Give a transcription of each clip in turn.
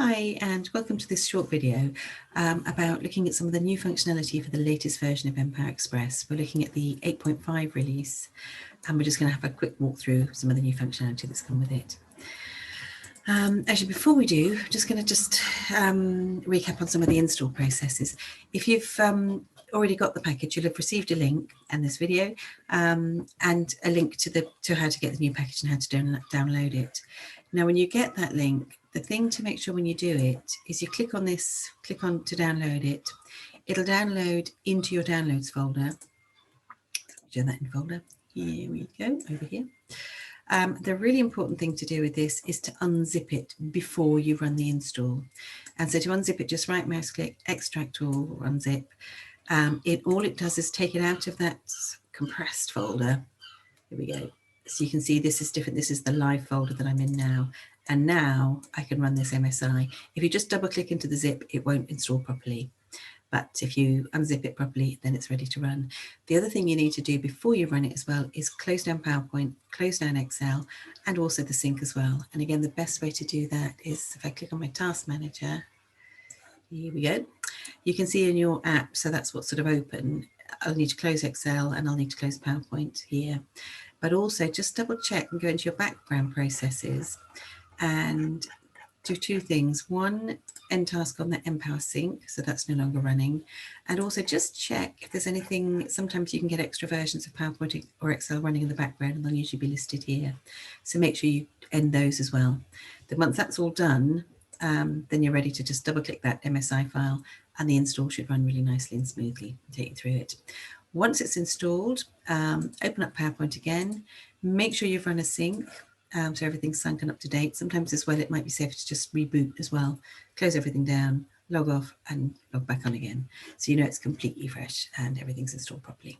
Hi, and welcome to this short video about looking at some of the new functionality for the latest version of Empower Express. We're looking at the 8.5 release, and we're just going to have a quick walk through some of the new functionality that's come with it. Actually, before we do, just going to recap on some of the install processes. If you've already got the package, you'll have received a link in this video and a link to how to get the new package and how to download it. Now, when you get that link, the thing to make sure when you do it is you click on this, click on to download it. It'll download into your downloads folder. Show that in folder. Here we go, over here. The really important thing to do with this is to unzip it before you run the install. And so to unzip it, just right mouse click, extract all, or unzip. All it does is take it out of that compressed folder. Here we go. So you can see this is different. This is the live folder that I'm in now. And now I can run this MSI. If you just double click into the zip, it won't install properly. But if you unzip it properly, then it's ready to run. The other thing you need to do before you run it as well is close down PowerPoint, close down Excel, and also the sync as well. And again, the best way to do that is if I click on my task manager, here we go. You can see in your app, so that's what's sort of open. I'll need to close Excel and I'll need to close PowerPoint here. But also just double check and go into your background processes and do two things. One, end task on the Empower sync, so that's no longer running. And also just check if there's anything, sometimes you can get extra versions of PowerPoint or Excel running in the background and they'll usually be listed here. So make sure you end those as well. Then once that's all done, then you're ready to just double click that MSI file and the install should run really nicely and smoothly and take you through it. Once it's installed, open up PowerPoint again, make sure you've run a sync. So everything's sunk and up to date. Sometimes as well, it might be safe to just reboot as well, close everything down, log off and log back on again. So you know it's completely fresh and everything's installed properly.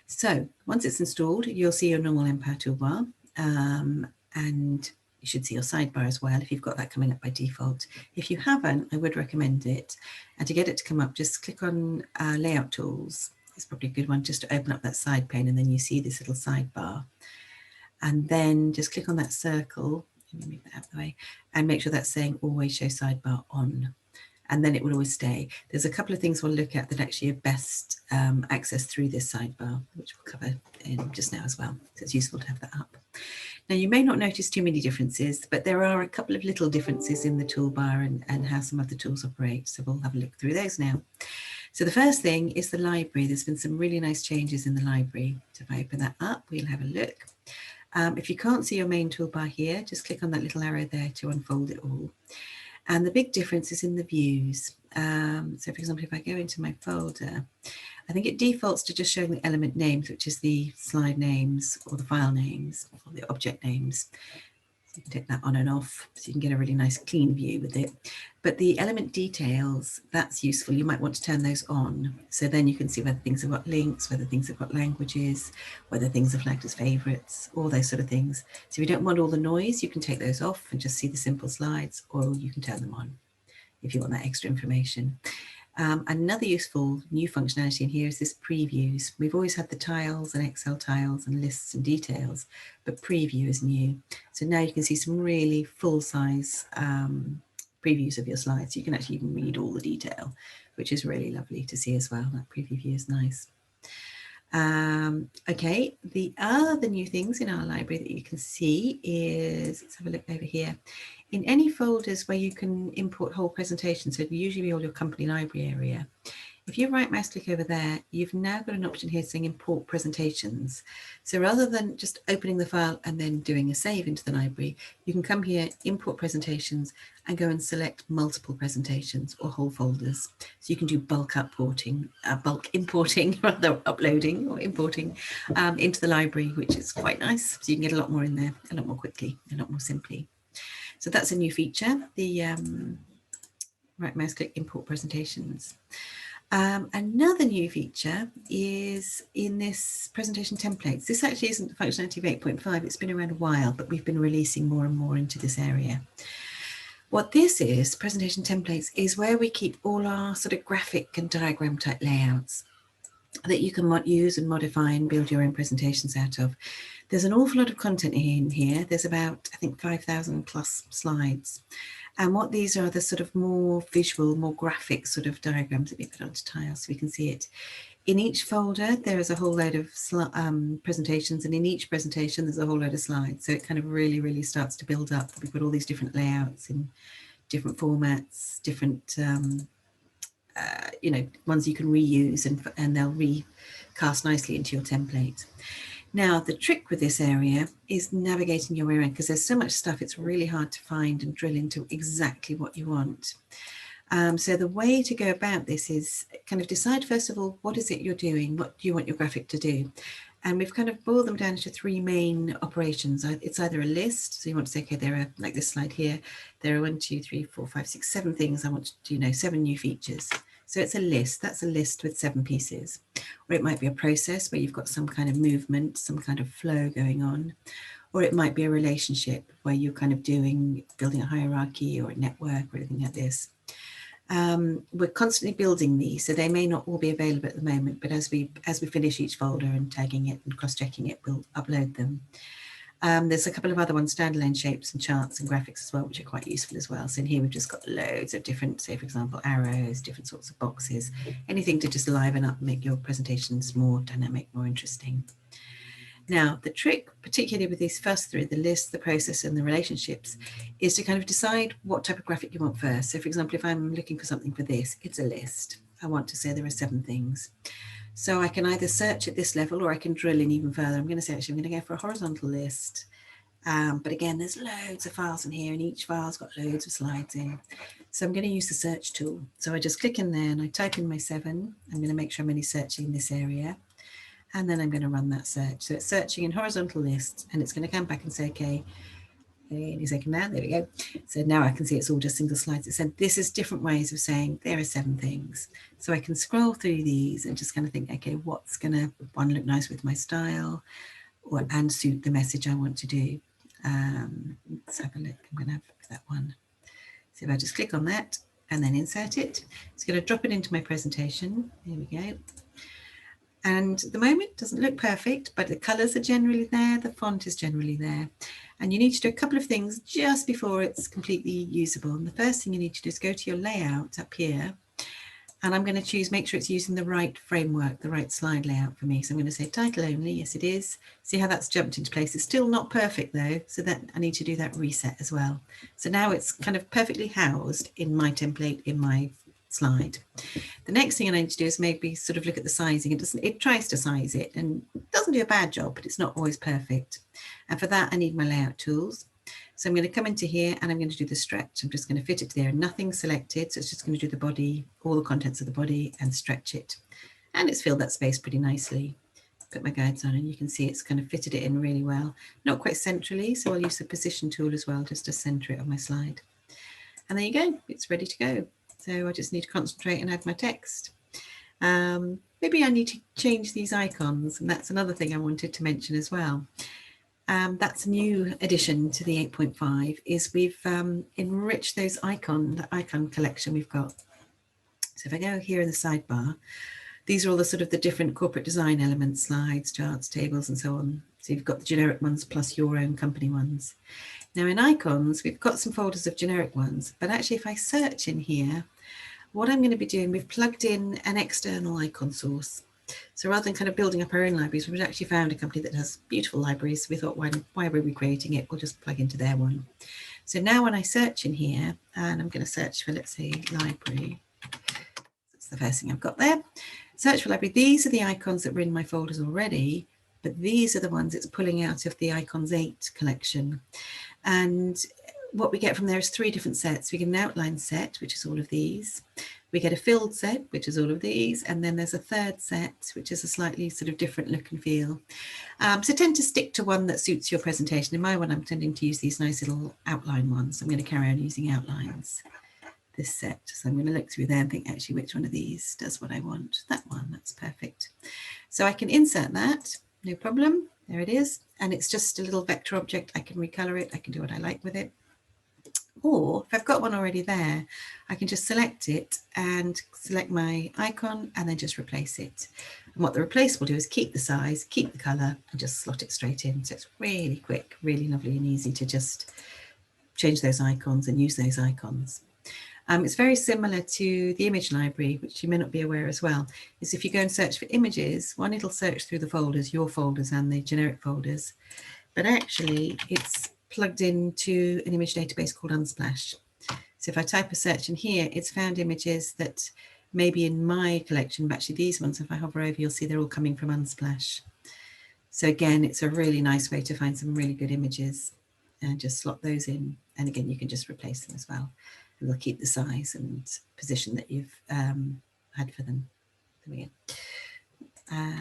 So once it's installed, you'll see your normal Empower toolbar and you should see your sidebar as well if you've got that coming up by default. If you haven't, I would recommend it. And to get it to come up, just click on layout tools. It's probably a good one just to open up that side pane and then you see this little sidebar. And then just click on that circle, let me move that out of the way, and make sure that's saying always show sidebar on. And then it will always stay. There's a couple of things we'll look at that actually are best accessed through this sidebar, which we'll cover in just now as well. So it's useful to have that up. Now you may not notice too many differences, but there are a couple of little differences in the toolbar and how some of the tools operate. So we'll have a look through those now. So the first thing is the library. There's been some really nice changes in the library. So if I open that up, we'll have a look. If you can't see your main toolbar here, just click on that little arrow there to unfold it all. And the big difference is in the views. So for example, if I go into my folder, I think it defaults to just showing the element names, which is the slide names or the file names or the object names. So you can take that on and off so you can get a really nice clean view with it. But the element details, that's useful. You might want to turn those on. So then you can see whether things have got links, whether things have got languages, whether things are flagged as favorites, all those sort of things. So if you don't want all the noise, you can take those off and just see the simple slides, or you can turn them on if you want that extra information. Another useful new functionality in here is this previews. We've always had the tiles and Excel tiles and lists and details, but preview is new. So now you can see some really full-size previews of your slides. You can actually even read all the detail, which is really lovely to see as well. That preview view is nice. Okay, the other new things in our library that you can see is, let's have a look over here. In any folders where you can import whole presentations, so it'll usually be all your company library area. If you right mouse click over there, you've now got an option here saying import presentations. So rather than just opening the file and then doing a save into the library, you can come here, import presentations, and go and select multiple presentations or whole folders. So you can do bulk importing, rather uploading or importing into the library, which is quite nice. So you can get a lot more in there, a lot more quickly, a lot more simply. So that's a new feature, the right mouse click import presentations. Another new feature is in this presentation templates. This actually isn't the functionality of 8.5. It's been around a while, but we've been releasing more and more into this area. What this is, presentation templates, is where we keep all our sort of graphic and diagram type layouts that you can use and modify and build your own presentations out of. There's an awful lot of content in here. There's about, I think, 5,000 plus slides. And what these are the sort of more visual, more graphic sort of diagrams that we put onto tiles so we can see it. In each folder, there is a whole load of presentations, and in each presentation, there's a whole load of slides. So it kind of really, really starts to build up. We put all these different layouts in different formats, different, you know, ones you can reuse, and they'll recast nicely into your template. Now, the trick with this area is navigating your way around, because there's so much stuff, it's really hard to find and drill into exactly what you want. So the way to go about this is kind of decide, first of all, what is it you're doing? What do you want your graphic to do? And we've kind of boiled them down into three main operations. It's either a list, so you want to say, okay, there are, like this slide here, there are 1, 2, 3, 4, 5, 6, 7 things I want to do, you know, 7 new features. So it's a list, that's a list with 7 pieces. Or it might be a process where you've got some kind of movement, some kind of flow going on. Or it might be a relationship where you're kind of building a hierarchy or a network or anything like this. We're constantly building these, so they may not all be available at the moment, but as we finish each folder and tagging it and cross-checking it, we'll upload them. There's a couple of other ones, standalone shapes and charts and graphics as well, which are quite useful as well. So in here we've just got loads of different, say for example, arrows, different sorts of boxes, anything to just liven up, make your presentations more dynamic, more interesting. Now, the trick, particularly with these first three, the list, the process, and the relationships, is to kind of decide what type of graphic you want first. So for example, if I'm looking for something for this, it's a list. I want to say there are 7 things. So I can either search at this level or I can drill in even further. I'm going to say, actually, I'm going to go for a horizontal list. But again, there's loads of files in here, and each file's got loads of slides in. So I'm going to use the search tool. So I just click in there and I type in my 7. I'm going to make sure I'm only searching in this area. And then I'm going to run that search. So it's searching in horizontal lists, and it's going to come back and say, okay, any second now, there we go. So now I can see it's all just single slides. It said this is different ways of saying there are 7 things. So I can scroll through these and just kind of think, okay, what's going to, one, look nice with my style and suit the message I want to do. Let's have a look. I'm going to have that one. So if I just click on that and then insert it, it's going to drop it into my presentation. There we go. And at the moment it doesn't look perfect, but the colors are generally there, the font is generally there. And you need to do a couple of things just before it's completely usable. And the first thing you need to do is go to your layout up here. And I'm going to choose, make sure it's using the right framework, the right slide layout for me. So I'm going to say title only. Yes, it is. See how that's jumped into place. It's still not perfect though. So that I need to do that reset as well. So now it's kind of perfectly housed in my template, in my slide. The next thing I need to do is maybe sort of look at the sizing. It tries to size it and doesn't do a bad job, but it's not always perfect. And for that, I need my layout tools. So I'm going to come into here and I'm going to do the stretch. I'm just going to fit it there, nothing selected. So it's just going to do the body, all the contents of the body, and stretch it. And it's filled that space pretty nicely. Put my guides on and you can see it's kind of fitted it in really well. Not quite centrally, so I'll use the position tool as well, just to center it on my slide. And there you go, it's ready to go. So I just need to concentrate and add my text. Maybe I need to change these icons, and that's another thing I wanted to mention as well. That's a new addition to the 8.5, is we've enriched the icon collection we've got. So if I go here in the sidebar, these are all the sort of the different corporate design elements, slides, charts, tables, and so on. So you've got the generic ones plus your own company ones. Now in icons, we've got some folders of generic ones, but actually if I search in here, what I'm going to be doing, we've plugged in an external icon source. So rather than kind of building up our own libraries, we've actually found a company that has beautiful libraries. We thought, why were we creating it? We'll just plug into their one. So now when I search in here, and I'm going to search for, let's say, library. That's the first thing I've got there. Search for library. These are the icons that were in my folders already, but these are the ones it's pulling out of the Icons 8 collection. And what we get from there is 3 different sets. We get an outline set, which is all of these. We get a filled set, which is all of these. And then there's a third set, which is a slightly sort of different look and feel. So tend to stick to one that suits your presentation. In my one, I'm tending to use these nice little outline ones. I'm going to carry on using outlines, this set. So I'm going to look through there and think, actually, which one of these does what I want? That one, that's perfect. So I can insert that, no problem. There it is. And it's just a little vector object. I can recolor it. I can do what I like with it. Or if I've got one already there, I can just select it and select my icon and then just replace it. And what the replace will do is keep the size, keep the color, and just slot it straight in. So it's really quick, really lovely and easy to just change those icons and use those icons. It's very similar to the image library, which you may not be aware as well, is if you go and search for images, one, it'll search through the folders, your folders and the generic folders, but actually it's plugged into an image database called Unsplash. So if I type a search in here, it's found images that maybe in my collection, but actually these ones, if I hover over, you'll see they're all coming from Unsplash. So again, it's a really nice way to find some really good images and just slot those in. And again, you can just replace them as well. And they'll keep the size and position that you've had for them. There we go.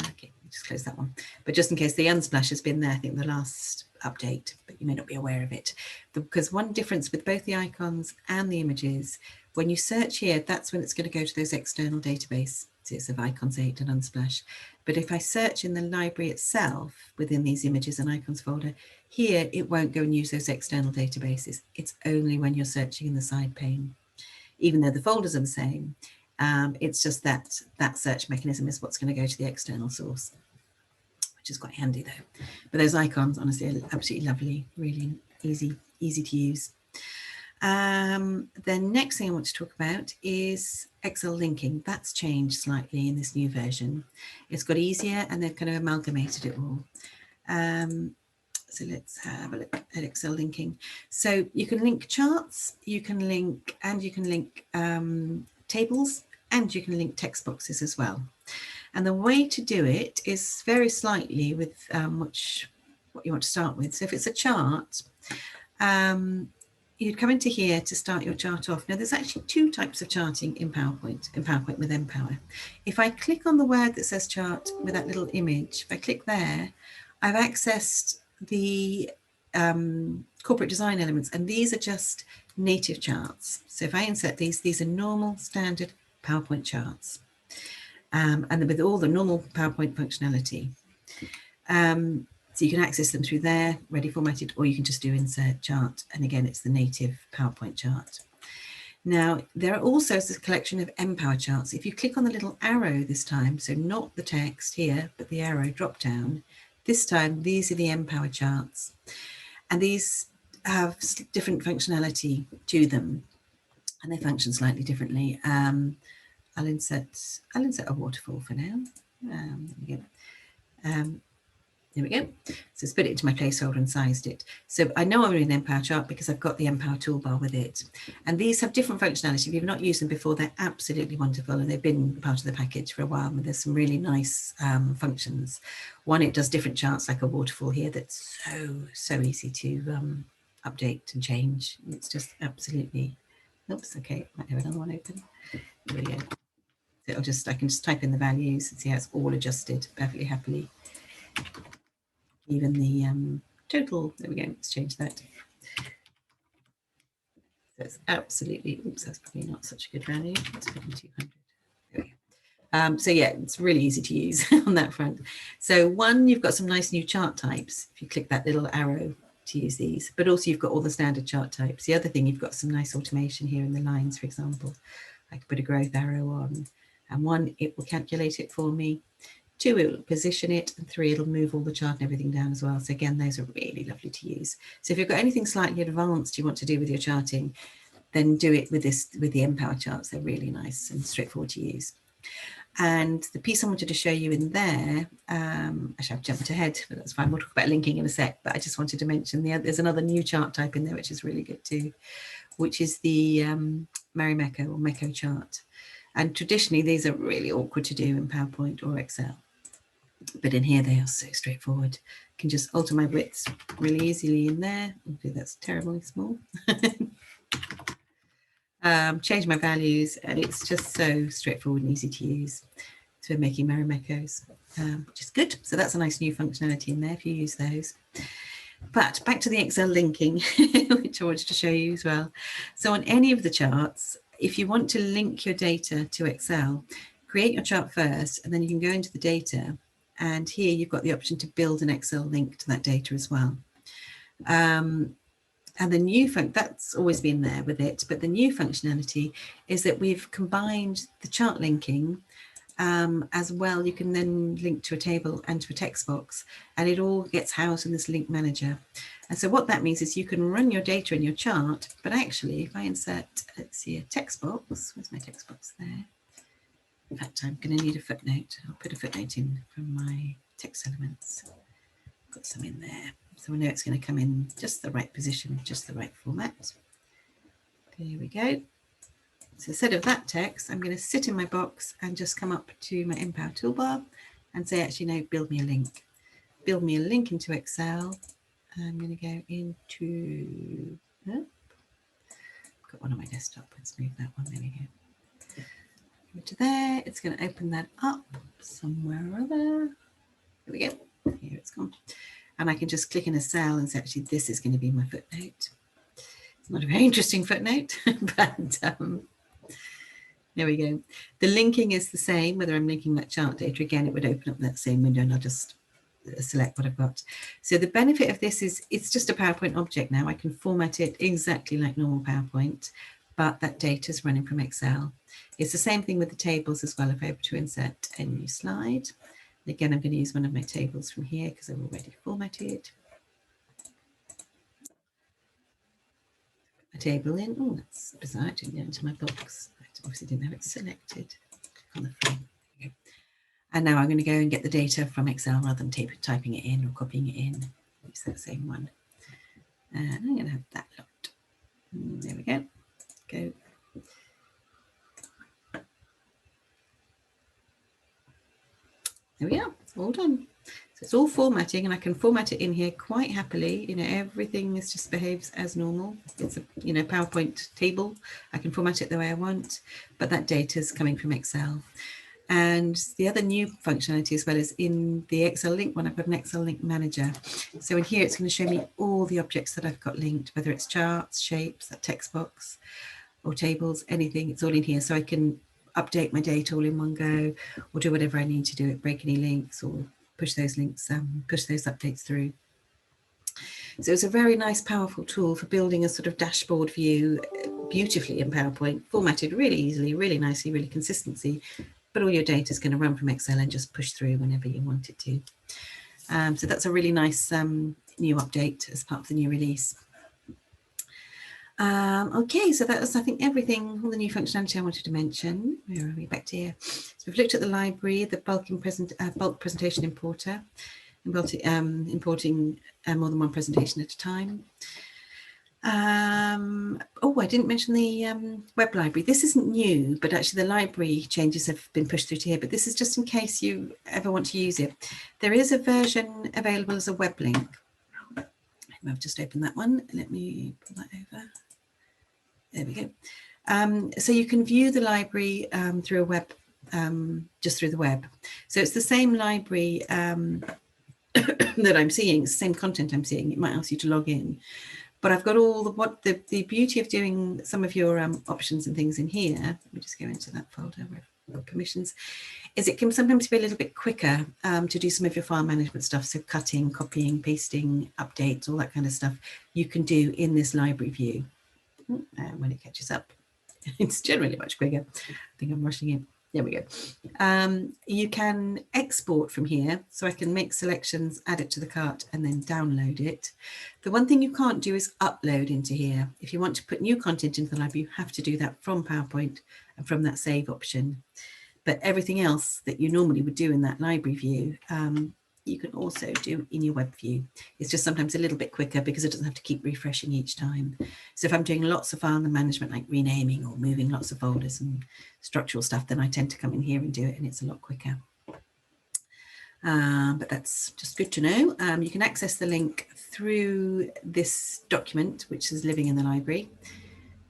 Okay, just close that one. But just in case, the Unsplash has been there, I think the last update, but you may not be aware of it. Because one difference with both the icons and the images, when you search here, that's when it's going to go to those external databases of Icons 8 and Unsplash. But if I search in the library itself within these images and icons folder, here it won't go and use those external databases. It's only when you're searching in the side pane. Even though the folders are the same, it's just that search mechanism is what's going to go to the external source, which is quite handy though. But those icons, honestly, are absolutely lovely, really easy to use. The next thing I want to talk about is Excel linking. That's changed slightly in this new version. It's got easier and they've kind of amalgamated it all. So let's have a look at Excel linking. So you can link charts, you can link tables, and you can link text boxes as well. And the way to do it is very slightly with what you want to start with. So if it's a chart, you'd come into here to start your chart off. Now there's actually two types of charting in PowerPoint with Empower. If I click on the word that says chart with that little image, if I click there, I've accessed the corporate design elements, and these are just native charts. So if I insert these are normal standard PowerPoint charts, and with all the normal PowerPoint functionality. So you can access them through there, ready formatted, or you can just do insert chart. And again, it's the native PowerPoint chart. Now, there are also a collection of Empower charts. If you click on the little arrow this time, so not the text here, but the arrow drop down, this time, these are the Empower charts. And these have different functionality to them, and they function slightly differently. I'll insert a waterfall for now. There we go. So it's put it into my placeholder and sized it. So I know I'm in an Empower chart because I've got the Empower toolbar with it. And these have different functionality. If you've not used them before, they're absolutely wonderful. And they've been part of the package for a while. And there's some really nice functions. One, it does different charts like a waterfall here. That's so easy to update and change. It's just absolutely, oops, okay, might have another one open. There we go. So I can just type in the values and see how it's all adjusted perfectly happily. Even the total, there we go, let's change that. So it's absolutely, oops, that's probably not such a good value. Let's put in 200. There we go. So yeah, it's really easy to use on that front. So one, you've got some nice new chart types. If you click that little arrow to use these, but also you've got all the standard chart types. The other thing, you've got some nice automation here in the lines, for example. I could put a growth arrow on, and one, it will calculate it for me. 2, it will position it, and 3, it'll move all the chart and everything down as well. So again, those are really lovely to use. So if you've got anything slightly advanced you want to do with your charting, then do it with the Empower charts. They're really nice and straightforward to use. And the piece I wanted to show you in there, actually I've jumped ahead, but that's fine. We'll talk about linking in a sec, but I just wanted to mention there's another new chart type in there, which is really good too, which is the Mecco or Mecco chart. And traditionally, these are really awkward to do in PowerPoint or Excel. But in here, they are so straightforward. I can just alter my widths really easily in there. Okay, that's terribly small. Change my values, and it's just so straightforward and easy to use. So we're making Meccos, which is good. So that's a nice new functionality in there if you use those. But back to the Excel linking, which I wanted to show you as well. So on any of the charts, if you want to link your data to Excel, create your chart first, and then you can go into the data. And here you've got the option to build an Excel link to that data as well. And And the new that's always been there with it, but the new functionality is that we've combined the chart linking as well. You can then link to a table and to a text box, and it all gets housed in this link manager. And so what that means is you can run your data in your chart, but actually if I insert, let's see, a text box, where's my text box there? In fact, I'm going to need a footnote. I'll put a footnote in from my text elements. Put some in there. So we know it's going to come in just the right position, just the right format. There we go. So instead of that text, I'm going to sit in my box and just come up to my Empower toolbar and say, actually, no, build me a link. Build me a link into Excel. I'm going to go into, oh, got one on my desktop. Let's move that one. There we go. Go to there. It's going to open that up somewhere or other. There we go. Here it's gone. And I can just click in a cell and say, actually, this is going to be my footnote. It's not a very interesting footnote, but there we go. The linking is the same, whether I'm linking that chart data. Again, it would open up that same window and I'll just select what I've got. So the benefit of this is it's just a PowerPoint object now. I can format it exactly like normal PowerPoint, but that data is running from Excel. It's the same thing with the tables as well. If I were to insert a new slide, again, I'm going to use one of my tables from here because I've already formatted a table in. Oh, that's bizarre. I didn't go into my box. I obviously didn't have it selected. Click on the frame. Okay. And now I'm going to go and get the data from Excel rather than typing it in or copying it in. Use that same one. And I'm going to have that lot. There we go. Go. There we are, all done. So it's all formatting, and I can format it in here quite happily. You know, everything is just behaves as normal. It's a PowerPoint table. I can format it the way I want, but that data is coming from Excel. And the other new functionality as well is in the Excel link one, I've got an Excel link manager. So in here, it's going to show me all the objects that I've got linked, whether it's charts, shapes, that text box, or tables, anything. It's all in here, so I can update my data all in one go, or do whatever I need to do it, break any links or push those links, push those updates through. So it's a very nice, powerful tool for building a sort of dashboard view beautifully in PowerPoint, formatted really easily, really nicely, really consistency, but all your data is going to run from Excel and just push through whenever you want it to. So that's a really nice new update as part of the new release. Okay, so that was, I think, everything, all the new functionality I wanted to mention. Where are we? Back to here. So we've looked at the library, the bulk presentation importer, importing more than one presentation at a time. Oh, I didn't mention the web library. This isn't new, but actually the library changes have been pushed through to here, but this is just in case you ever want to use it. There is a version available as a web link. I've just opened that one. Let me pull that over. There we go. So you can view the library through a web, just through the web. So it's the same library that I'm seeing, it's the same content I'm seeing. It might ask you to log in, but I've got all the beauty of doing some of your options and things in here. Let me just go into that folder where I've got permissions. Is it can sometimes be a little bit quicker to do some of your file management stuff. So cutting, copying, pasting, updates, all that kind of stuff you can do in this library view. And when it catches up, it's generally much quicker. I think I'm rushing it. There we go. You can export from here. So I can make selections, add it to the cart, and then download it. The one thing you can't do is upload into here. If you want to put new content into the library, you have to do that from PowerPoint and from that save option. But everything else that you normally would do in that library view, you can also do in your web view. It's just sometimes a little bit quicker because it doesn't have to keep refreshing each time. So if I'm doing lots of file management, like renaming or moving lots of folders and structural stuff, then I tend to come in here and do it, and it's a lot quicker. But that's just good to know. You can access the link through this document, which is living in the library.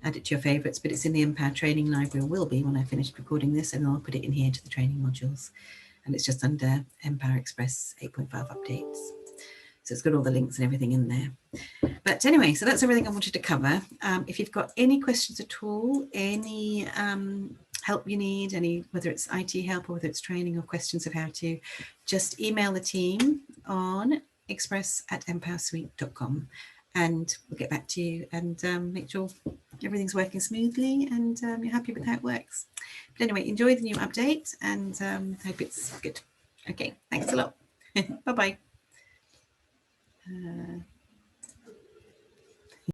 Add it to your favorites, but it's in the Empower training library, or will be when I finish recording this, and I'll put it in here to the training modules. And it's just under Empower Express 8.5 updates. So it's got all the links and everything in there. But anyway, so that's everything I wanted to cover. If you've got any questions at all, any help you need, whether it's IT help or whether it's training or questions of how to, just email the team on express@empowersuite.com and we'll get back to you and make sure everything's working smoothly and you're happy with how it works. But anyway, enjoy the new update and hope it's good. Okay, thanks a lot. Bye-bye.